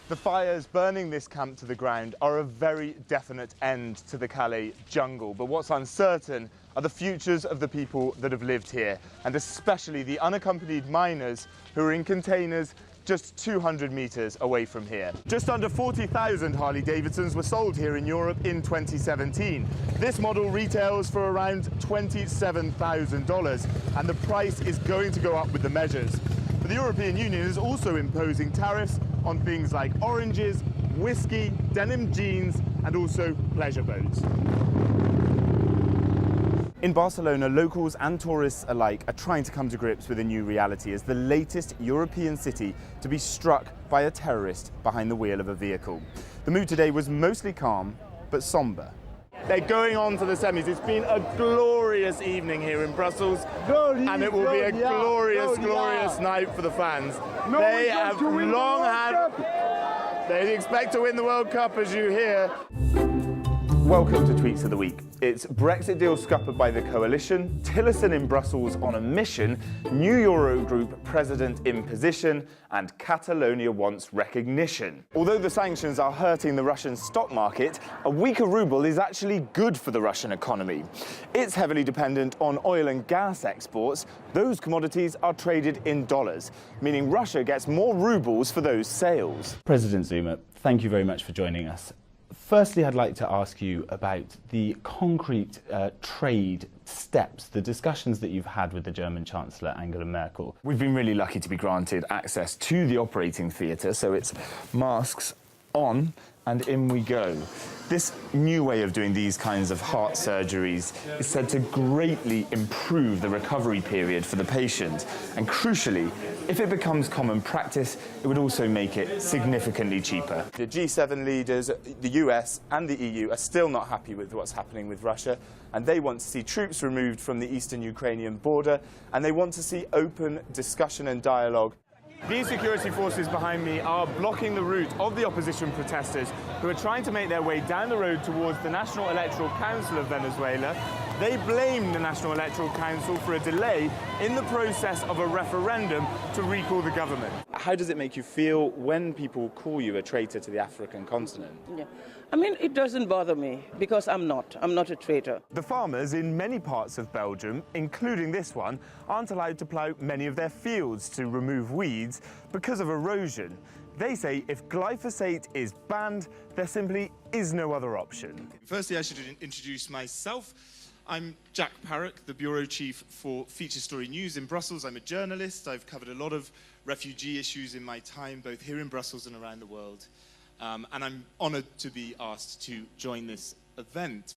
The fires burning this camp to the ground are a very definite end to the Calais jungle, but what's uncertain are the futures of the people that have lived here, and especially the unaccompanied minors who are in containers just 200 meters away from here. Just under 40,000 Harley-Davidsons were sold here in Europe in 2017. This model retails for around $27,000, and the price is going to go up with the measures. But the European Union is also imposing tariffs on things like oranges, whiskey, denim jeans, and also pleasure boats. In Barcelona, locals and tourists alike are trying to come to grips with a new reality as the latest European city to be struck by a terrorist behind the wheel of a vehicle. The mood today was mostly calm, but somber. They're going on to the semis. It's been a glorious evening here in Brussels, and it will be a glorious night for the fans. They have long had... They expect to win the World Cup, as you hear. Welcome to Tweets of the Week. It's Brexit deal scuppered by the coalition, Tillerson in Brussels on a mission, new Eurogroup president in position, and Catalonia wants recognition. Although the sanctions are hurting the Russian stock market, a weaker ruble is actually good for the Russian economy. It's heavily dependent on oil and gas exports. Those commodities are traded in dollars, meaning Russia gets more rubles for those sales. President Zuma, thank you very much for joining us. Firstly, I'd like to ask you about the concrete trade steps, the discussions that you've had with the German Chancellor Angela Merkel. We've been really lucky to be granted access to the operating theatre, so it's masks on and in we go. This new way of doing these kinds of heart surgeries is said to greatly improve the recovery period for the patient, and crucially, if it becomes common practice, it would also make it significantly cheaper. The G7 leaders, the US and the EU are still not happy with what's happening with Russia, and they want to see troops removed from the eastern Ukrainian border, and they want to see open discussion and dialogue. These security forces behind me are blocking the route of the opposition protesters who are trying to make their way down the road towards the National Electoral Council of Venezuela. They blame the National Electoral Council for a delay in the process of a referendum to recall the government. How does it make you feel when people call you a traitor to the African continent? Yeah. I mean, it doesn't bother me because I'm not a traitor. The farmers in many parts of Belgium, including this one, aren't allowed to plough many of their fields to remove weeds because of erosion. They say if glyphosate is banned, there simply is no other option. Firstly, I should introduce myself. I'm Jack Parrock, the Bureau Chief for Feature Story News in Brussels. I'm a journalist. I've covered a lot of refugee issues in my time, both here in Brussels and around the world. And I'm honoured to be asked to join this event.